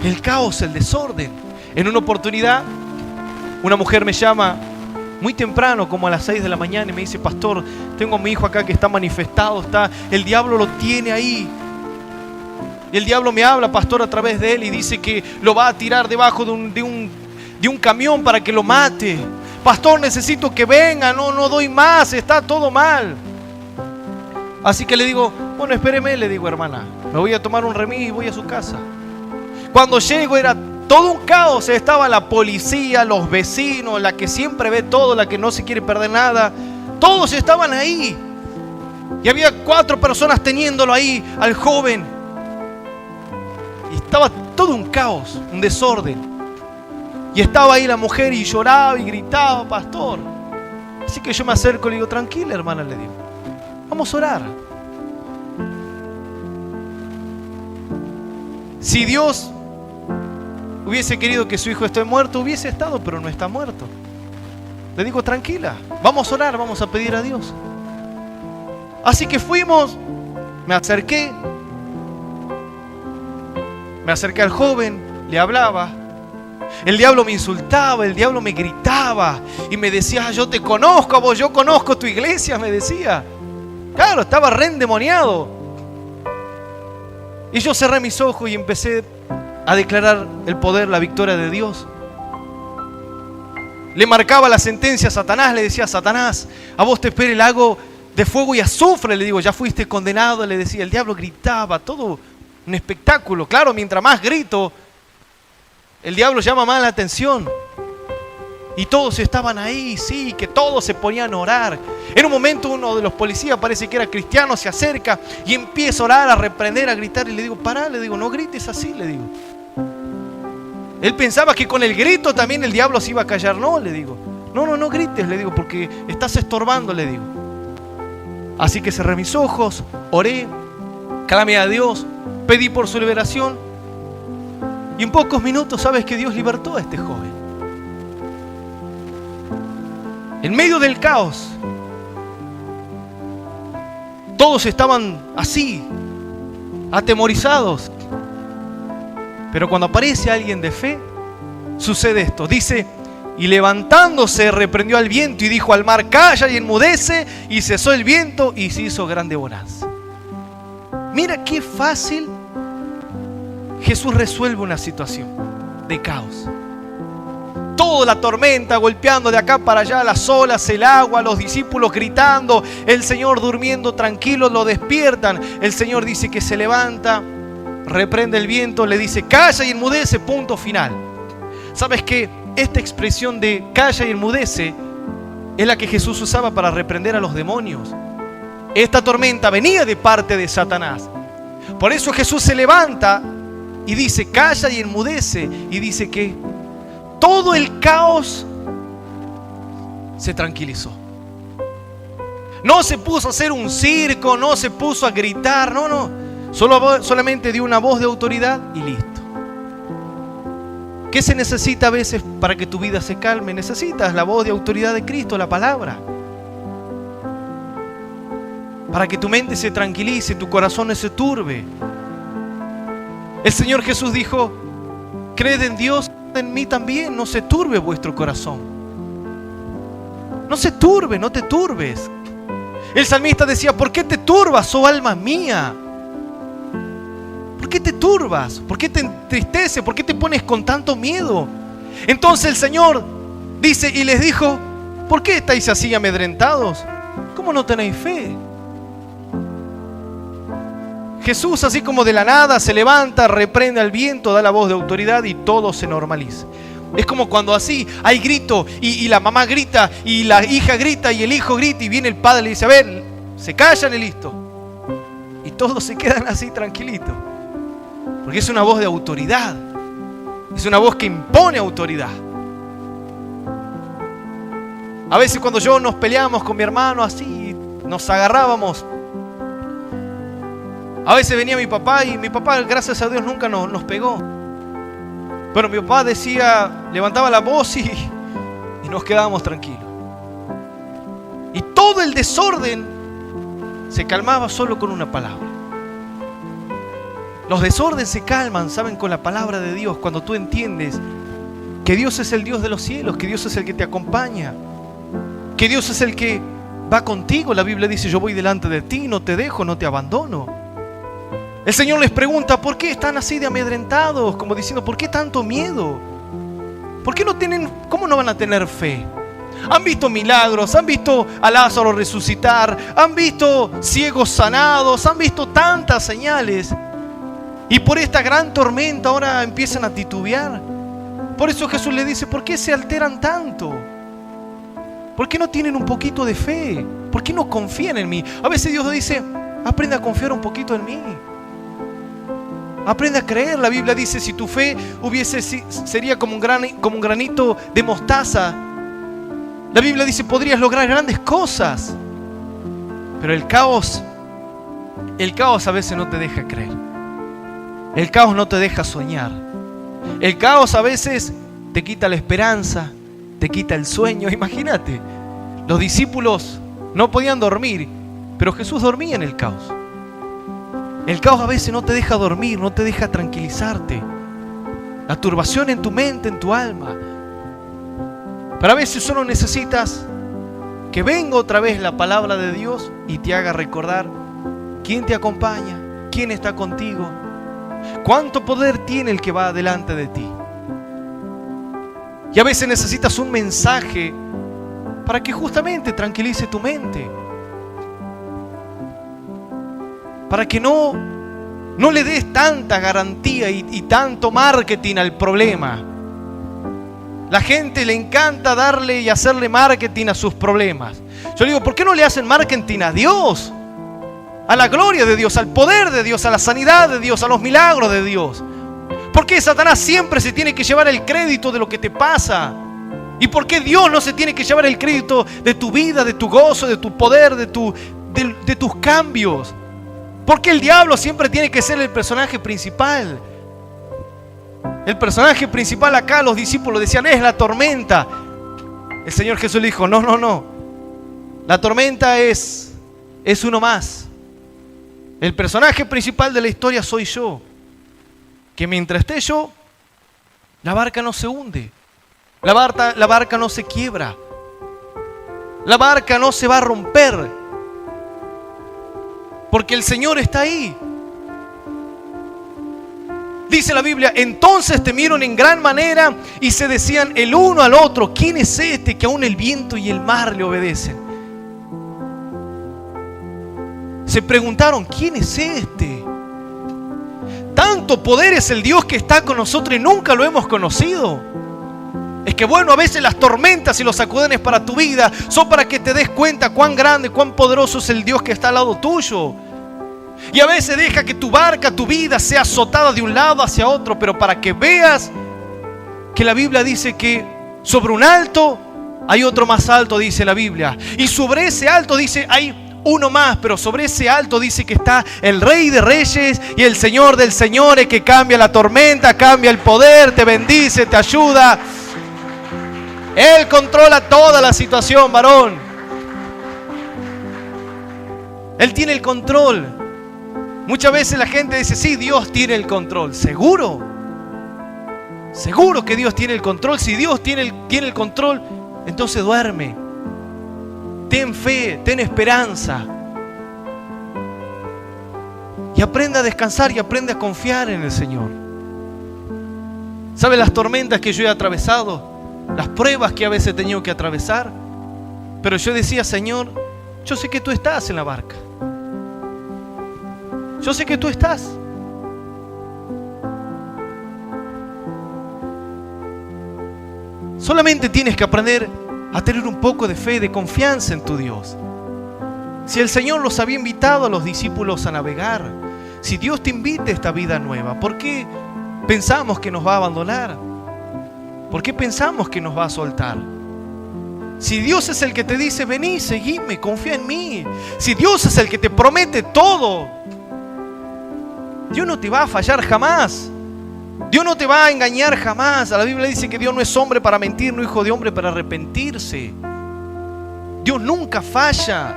El caos, el desorden. En una oportunidad, una mujer me llama muy temprano, como a las 6 de la mañana, y me dice: pastor, tengo a mi hijo acá que está manifestado, el diablo lo tiene ahí. Y el diablo me habla, pastor, a través de él y dice que lo va a tirar debajo de un camión para que lo mate. Pastor, necesito que venga, no doy más, está todo mal. Así que le digo: bueno, espéreme, le digo, hermana, me voy a tomar un remis y voy a su casa. Cuando llego era todo un caos, estaba la policía, los vecinos, la que siempre ve todo, la que no se quiere perder nada, todos estaban ahí. Y había 4 personas teniéndolo ahí, al joven. Y estaba todo un caos, un desorden. Y estaba ahí la mujer y lloraba y gritaba: pastor. Así que yo me acerco y le digo: tranquila, hermana, le digo, vamos a orar. Si Dios hubiese querido que su hijo esté muerto, hubiese estado, pero no está muerto. Le digo: tranquila, vamos a orar, vamos a pedir a Dios. Así que fuimos, me acerqué al joven, le hablaba. El diablo me insultaba, el diablo me gritaba y me decía: yo te conozco a vos, yo conozco tu iglesia, me decía. Claro, estaba re endemoniado. Y yo cerré mis ojos y empecé a declarar el poder, la victoria de Dios. Le marcaba la sentencia a Satanás, le decía: Satanás, a vos te espera el lago de fuego y azufre. Le digo: ya fuiste condenado, le decía. El diablo gritaba, todo un espectáculo. Claro, mientras más grito, el diablo llama más la atención. Y todos estaban ahí, sí, que todos se ponían a orar. En un momento uno de los policías, parece que era cristiano, se acerca y empieza a orar, a reprender, a gritar. Y le digo: pará, le digo, no grites así, le digo. Él pensaba que con el grito también el diablo se iba a callar. No, le digo, no grites, le digo, porque estás estorbando, le digo. Así que cerré mis ojos, oré, clamé a Dios, pedí por su liberación. Y en pocos minutos, ¿sabes que Dios libertó a este joven? En medio del caos, todos estaban así, atemorizados. Pero cuando aparece alguien de fe, sucede esto. Dice: y levantándose reprendió al viento y dijo al mar: calla y enmudece, y cesó el viento y se hizo grande bonanza. Mira qué fácil Jesús resuelve una situación de caos. Toda la tormenta golpeando de acá para allá, las olas, el agua, los discípulos gritando, el Señor durmiendo tranquilo, lo despiertan. El Señor dice que se levanta, reprende el viento, le dice calla y enmudece, punto final. ¿Sabes qué? Esta expresión de calla y enmudece es la que Jesús usaba para reprender a los demonios. Esta tormenta venía de parte de Satanás. Por eso Jesús se levanta y dice calla y enmudece, y dice que todo el caos se tranquilizó. No se puso a hacer un circo, no se puso a gritar, no. Solamente dio una voz de autoridad y listo. ¿Qué se necesita a veces para que tu vida se calme? Necesitas la voz de autoridad de Cristo, la palabra. Para que tu mente se tranquilice, tu corazón no se turbe. El Señor Jesús dijo, creed en Dios, en mí también, no se turbe vuestro corazón. No se turbe, no te turbes. El salmista decía, ¿por qué te turbas, oh alma mía? ¿Por qué te turbas? ¿Por qué te entristece? ¿Por qué te pones con tanto miedo? Entonces el Señor dice y les dijo, ¿por qué estáis así amedrentados? ¿Cómo no tenéis fe? Jesús, así como de la nada, se levanta, reprende al viento, da la voz de autoridad y todo se normaliza. Es como cuando así hay grito y la mamá grita y la hija grita y el hijo grita y viene el padre y le dice, a ver, se callan y listo. Y todos se quedan así tranquilitos. Porque es una voz de autoridad. Es una voz que impone autoridad. A veces cuando nos peleábamos con mi hermano así, nos agarrábamos. A veces venía mi papá y mi papá, gracias a Dios, nunca nos pegó. Pero mi papá decía, levantaba la voz y nos quedábamos tranquilos. Y todo el desorden se calmaba solo con una palabra. Los desórdenes se calman, ¿saben? Con la palabra de Dios. Cuando tú entiendes que Dios es el Dios de los cielos, que Dios es el que te acompaña, que Dios es el que va contigo. La Biblia dice, yo voy delante de ti, no te dejo, no te abandono. El Señor les pregunta, ¿por qué están así de amedrentados? Como diciendo, ¿por qué tanto miedo? ¿Por qué cómo no van a tener fe? Han visto milagros, han visto a Lázaro resucitar, han visto ciegos sanados, han visto tantas señales. Y por esta gran tormenta ahora empiezan a titubear. Por eso Jesús les dice, ¿por qué se alteran tanto? ¿Por qué no tienen un poquito de fe? ¿Por qué no confían en mí? A veces Dios dice, aprende a confiar un poquito en mí. Aprende a creer. La Biblia dice, si tu fe sería como un granito de mostaza, la Biblia dice, podrías lograr grandes cosas. Pero el caos a veces no te deja creer. El caos no te deja soñar. El caos a veces te quita la esperanza, te quita el sueño. Imagínate, los discípulos no podían dormir, pero Jesús dormía en el caos. El caos a veces no te deja dormir, no te deja tranquilizarte. La turbación en tu mente, en tu alma. Pero a veces solo necesitas que venga otra vez la palabra de Dios y te haga recordar quién te acompaña, quién está contigo, cuánto poder tiene el que va delante de ti. Y a veces necesitas un mensaje para que justamente tranquilice tu mente. Para que no le des tanta garantía y tanto marketing al problema. La gente le encanta darle y hacerle marketing a sus problemas. Yo digo, ¿por qué no le hacen marketing a Dios? A la gloria de Dios, al poder de Dios, a la sanidad de Dios, a los milagros de Dios. ¿Por qué Satanás siempre se tiene que llevar el crédito de lo que te pasa? ¿Y por qué Dios no se tiene que llevar el crédito de tu vida, de tu gozo, de tu poder, de tus cambios? ¿Por qué el diablo siempre tiene que ser el personaje principal? El personaje principal acá, los discípulos decían, es la tormenta. El Señor Jesús le dijo, no. La tormenta es uno más. El personaje principal de la historia soy yo. Que mientras esté yo, la barca no se hunde. La barca no se quiebra. La barca no se va a romper. Porque el Señor está ahí. Dice la Biblia, entonces temieron en gran manera y se decían el uno al otro, ¿quién es este que aún el viento y el mar le obedecen? Se preguntaron, ¿quién es este? Tanto poder es el Dios que está con nosotros y nunca lo hemos conocido. Es que bueno, a veces las tormentas y los sacudones para tu vida son para que te des cuenta cuán grande, cuán poderoso es el Dios que está al lado tuyo. Y a veces deja que tu barca, tu vida sea azotada de un lado hacia otro, pero para que veas que la Biblia dice que sobre un alto hay otro más alto, dice la Biblia. Y sobre ese alto dice hay uno más, pero sobre ese alto dice que está el Rey de Reyes y el Señor del Señores, que cambia la tormenta, cambia el poder, te bendice, te ayuda. Él controla toda la situación, varón. Él tiene el control. Muchas veces la gente dice, sí, Dios tiene el control. ¿Seguro? ¿Seguro que Dios tiene el control? Si Dios tiene el control, entonces duerme. Ten fe, ten esperanza. Y aprende a descansar y aprende a confiar en el Señor. ¿Sabe las tormentas que yo he atravesado? Las pruebas que a veces he tenido que atravesar. Pero yo decía, Señor, yo sé que tú estás en la barca. Yo sé que tú estás. Solamente tienes que aprender a tener un poco de fe, de confianza en tu Dios. Si el Señor los había invitado a los discípulos a navegar, si Dios te invita a esta vida nueva, ¿por qué pensamos que nos va a abandonar? ¿Por qué pensamos que nos va a soltar? Si Dios es el que te dice, vení, seguime, confía en mí. Si Dios es el que te promete todo, Dios no te va a fallar jamás. Dios no te va a engañar jamás. La Biblia dice que Dios no es hombre para mentir, no hijo de hombre para arrepentirse. Dios nunca falla.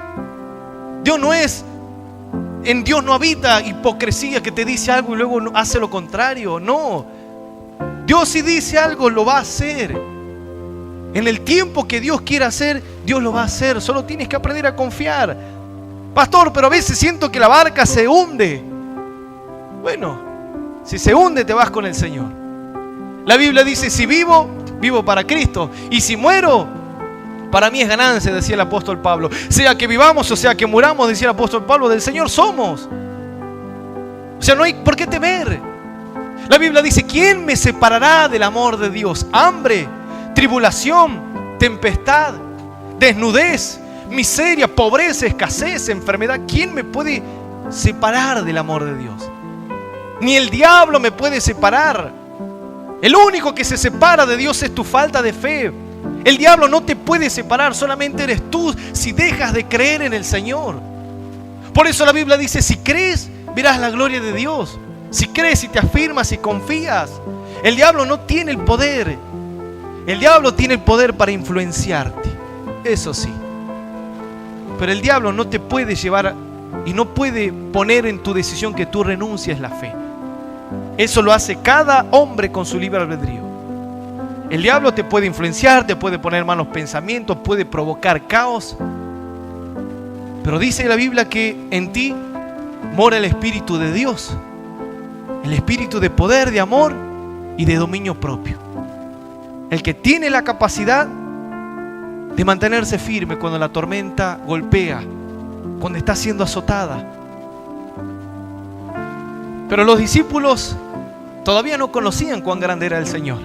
Dios no es, en Dios no habita hipocresía que te dice algo y luego hace lo contrario. No. Dios si dice algo lo va a hacer. En el tiempo que Dios quiera hacer, Dios lo va a hacer. Solo tienes que aprender a confiar. Pastor, pero a veces siento que la barca se hunde. Bueno, si se hunde te vas con el Señor. La Biblia dice, si vivo, vivo para Cristo. Y si muero, para mí es ganancia, decía el apóstol Pablo. Sea que vivamos o sea que muramos, decía el apóstol Pablo, del Señor somos. O sea, no hay por qué temer. La Biblia dice, ¿quién me separará del amor de Dios? Hambre, tribulación, tempestad, desnudez, miseria, pobreza, escasez, enfermedad. ¿Quién me puede separar del amor de Dios? Ni el diablo me puede separar. El único que se separa de Dios es tu falta de fe. El diablo no te puede separar, solamente eres tú si dejas de creer en el Señor. Por eso la Biblia dice, si crees, verás la gloria de Dios. Si crees y te afirmas y confías. El diablo no tiene el poder. El diablo tiene el poder para influenciarte. Eso sí. Pero el diablo no te puede llevar y no puede poner en tu decisión que tú renuncies la fe. Eso lo hace cada hombre con su libre albedrío. El diablo te puede influenciar, te puede poner malos pensamientos, puede provocar caos. Pero dice la Biblia que en ti mora el Espíritu de Dios. El Espíritu de poder, de amor y de dominio propio. El que tiene la capacidad de mantenerse firme cuando la tormenta golpea, cuando está siendo azotada. Pero los discípulos todavía no conocían cuán grande era el Señor.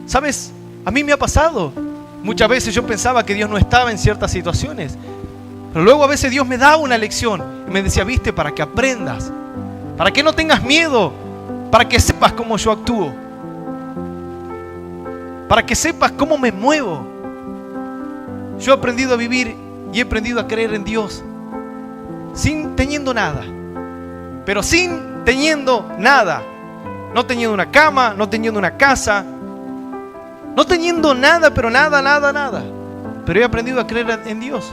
¿Sabes? A mí me ha pasado. Muchas veces yo pensaba que Dios no estaba en ciertas situaciones. Pero luego a veces Dios me daba una lección. Y me decía, viste, para que aprendas. Para que no tengas miedo. Para que sepas cómo yo actúo. Para que sepas cómo me muevo. Yo he aprendido a vivir y he aprendido a creer en Dios. Sin teniendo nada. Pero sin teniendo nada. No teniendo una cama, no teniendo una casa. No teniendo nada, pero nada. Pero he aprendido a creer en Dios.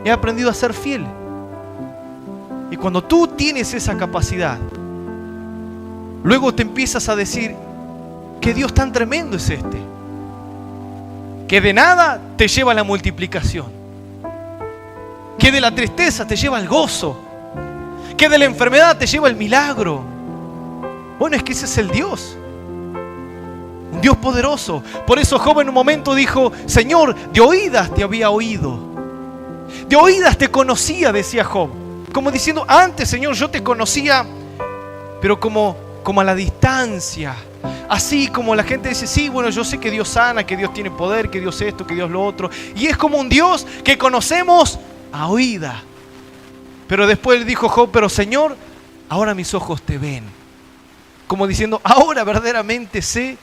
He aprendido a ser fiel. Y cuando tú tienes esa capacidad, luego te empiezas a decir, ¿qué Dios tan tremendo es este? Que de nada te lleva a la multiplicación. Que de la tristeza te lleva al gozo. Que de la enfermedad te lleva al milagro. Bueno, es que ese es el Dios. Un Dios poderoso. Por eso Job en un momento dijo: Señor, de oídas te había oído. De oídas te conocía, decía Job. Como diciendo, antes, Señor, yo te conocía, pero como a la distancia. Así como la gente dice, sí, bueno, yo sé que Dios sana, que Dios tiene poder, que Dios esto, que Dios lo otro. Y es como un Dios que conocemos a oída. Pero después dijo Job, pero Señor, ahora mis ojos te ven. Como diciendo, ahora verdaderamente sé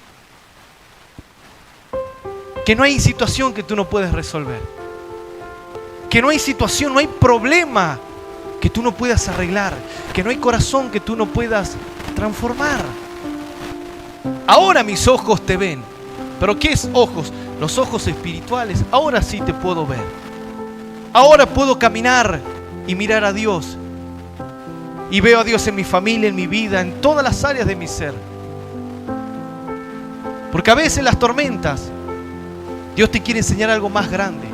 que no hay situación que tú no puedes resolver. Que no hay situación, no hay problema que tú no puedas arreglar. Que no hay corazón que tú no puedas transformar. Ahora mis ojos te ven. ¿Pero qué es ojos? Los ojos espirituales. Ahora sí te puedo ver. Ahora puedo caminar y mirar a Dios. Y veo a Dios en mi familia, en mi vida, en todas las áreas de mi ser. Porque a veces las tormentas, Dios te quiere enseñar algo más grande.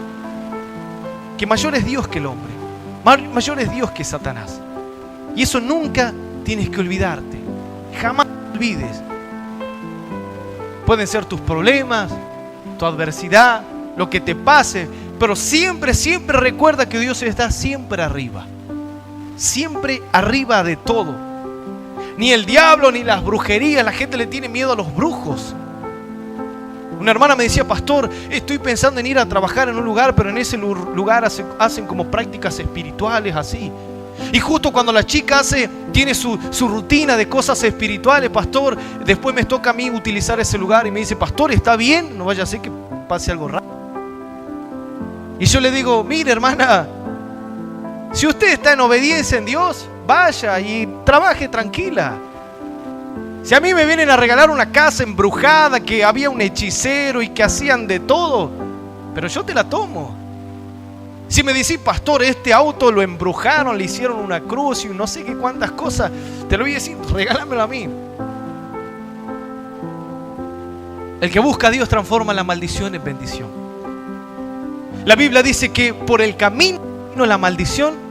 Que mayor es Dios que el hombre. Mayor es Dios que Satanás. Y eso nunca tienes que olvidarte. Jamás te olvides. Pueden ser tus problemas, tu adversidad, lo que te pase, pero siempre, siempre recuerda que Dios está siempre arriba. Siempre arriba de todo. Ni el diablo, ni las brujerías. La gente le tiene miedo a los brujos. Una hermana me decía, pastor, estoy pensando en ir a trabajar en un lugar, pero en ese lugar hacen como prácticas espirituales así. Y justo cuando la chica tiene su rutina de cosas espirituales, pastor, después me toca a mí utilizar ese lugar y me dice, pastor, ¿está bien? No vaya a ser que pase algo raro. Y yo le digo, mire hermana, si usted está en obediencia en Dios, vaya y trabaje tranquila. Si a mí me vienen a regalar una casa embrujada, que había un hechicero y que hacían de todo, pero yo te la tomo. Si me decís, pastor, este auto lo embrujaron, le hicieron una cruz y no sé qué cuántas cosas, te lo voy a decir, regálamelo a mí. El que busca a Dios transforma la maldición en bendición. La Biblia dice que por el camino la maldición,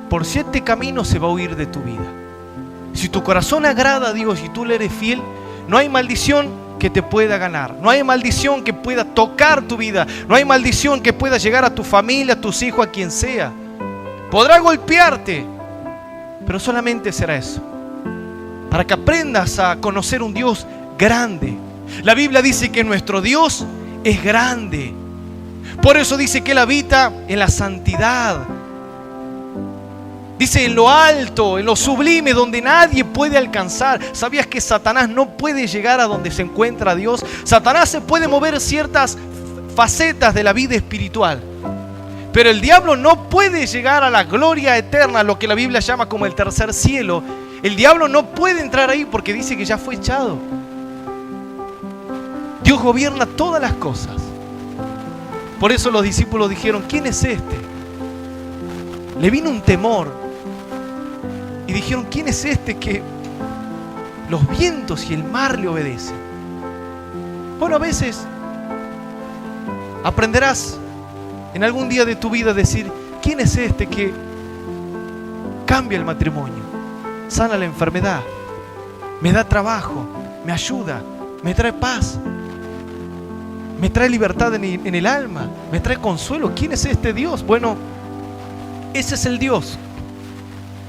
por 7 caminos se va a huir de tu vida. Si tu corazón agrada a Dios y tú le eres fiel, no hay maldición que te pueda ganar. No hay maldición que pueda tocar tu vida. No hay maldición que pueda llegar a tu familia, a tus hijos, a quien sea. Podrá golpearte, pero solamente será eso. Para que aprendas a conocer un Dios grande. La Biblia dice que nuestro Dios es grande. Por eso dice que Él habita en la santidad. Dice en lo alto, en lo sublime, donde nadie puede alcanzar. ¿Sabías que Satanás no puede llegar a donde se encuentra Dios? Satanás se puede mover ciertas facetas de la vida espiritual, pero el diablo no puede llegar a la gloria eterna, lo que la Biblia llama como el tercer cielo. El diablo no puede entrar ahí porque dice que ya fue echado. Dios gobierna todas las cosas. Por eso los discípulos dijeron, ¿quién es este? Le vino un temor. Y dijeron, ¿quién es este que los vientos y el mar le obedecen? Bueno, a veces aprenderás en algún día de tu vida a decir, ¿quién es este que cambia el matrimonio, sana la enfermedad, me da trabajo, me ayuda, me trae paz, me trae libertad en el alma, me trae consuelo? ¿Quién es este Dios? Bueno, ese es el Dios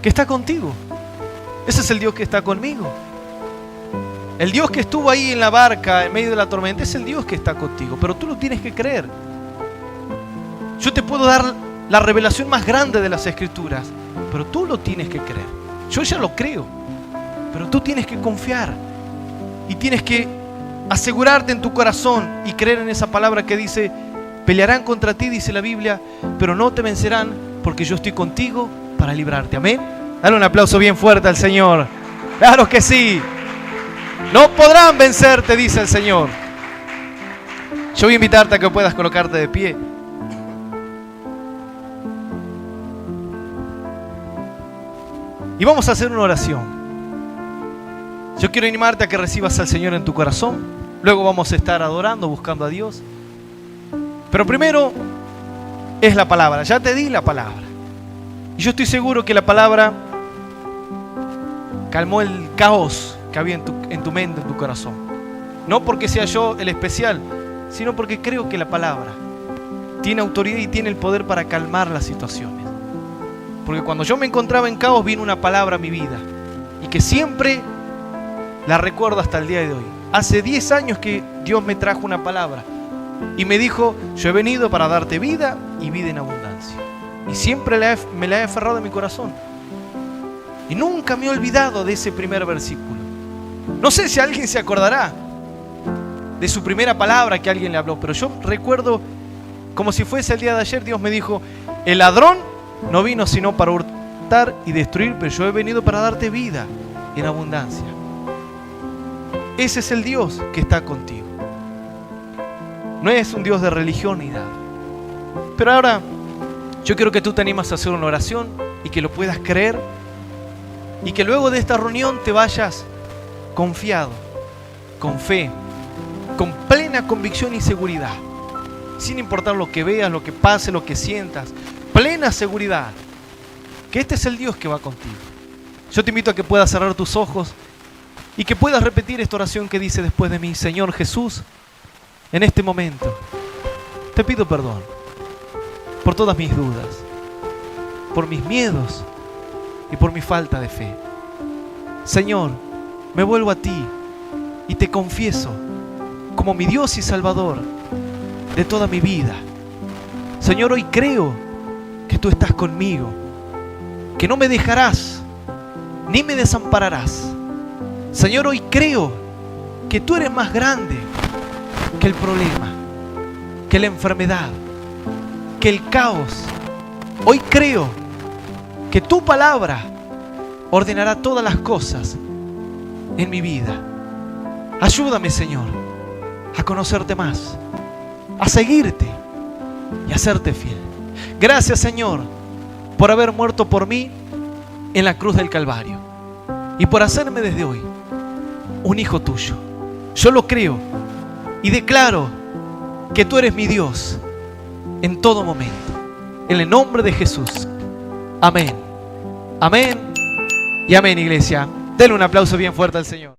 que está contigo. Ese es el Dios que está conmigo. El Dios que estuvo ahí en la barca en medio de la tormenta es el Dios que está contigo, pero tú lo tienes que creer. Yo te puedo dar la revelación más grande de las Escrituras, pero tú lo tienes que creer. Yo ya lo creo, pero tú tienes que confiar y tienes que asegurarte en tu corazón y creer en esa palabra que dice, pelearán contra ti, dice la Biblia, pero no te vencerán, porque yo estoy contigo para librarte. Amén. Dale un aplauso bien fuerte al Señor. Claro que sí. No podrán vencerte, dice el Señor. Yo voy a invitarte a que puedas colocarte de pie. Y vamos a hacer una oración. Yo quiero animarte a que recibas al Señor en tu corazón. Luego vamos a estar adorando, buscando a Dios. Pero primero es la palabra. Ya te di la palabra. Y yo estoy seguro que la palabra calmó el caos que había en tu mente, en tu corazón. No porque sea yo el especial, sino porque creo que la palabra tiene autoridad y tiene el poder para calmar las situaciones. Porque cuando yo me encontraba en caos, vino una palabra a mi vida y que siempre la recuerdo hasta el día de hoy. Hace 10 años que Dios me trajo una palabra y me dijo: yo he venido para darte vida y vida en abundancia. Y siempre me la he aferrado en mi corazón. Y nunca me he olvidado de ese primer versículo. No sé si alguien se acordará de su primera palabra que alguien le habló, pero yo recuerdo como si fuese el día de ayer. Dios me dijo: el ladrón no vino sino para hurtar y destruir, pero yo he venido para darte vida en abundancia. Ese es el Dios que está contigo. No es un Dios de religión ni nada. Pero ahora yo quiero que tú te animas a hacer una oración y que lo puedas creer, y que luego de esta reunión te vayas confiado, con fe, con plena convicción y seguridad, sin importar lo que veas, lo que pase, lo que sientas, plena seguridad que este es el Dios que va contigo. Yo te invito a que puedas cerrar tus ojos y que puedas repetir esta oración que dice después de mí: Señor Jesús, en este momento te pido perdón por todas mis dudas, por mis miedos y por mi falta de fe. Señor, me vuelvo a ti y te confieso como mi Dios y Salvador de toda mi vida. Señor, hoy creo que tú estás conmigo, que no me dejarás ni me desampararás. Señor, hoy creo que tú eres más grande que el problema, que la enfermedad, que el caos. Hoy creo que tu palabra ordenará todas las cosas en mi vida. Ayúdame, Señor, a conocerte más, a seguirte y a serte fiel. Gracias, Señor, por haber muerto por mí en la cruz del Calvario y por hacerme desde hoy un hijo tuyo. Yo lo creo y declaro que tú eres mi Dios en todo momento. En el nombre de Jesús. Amén. Amén y amén, iglesia. Denle un aplauso bien fuerte al Señor.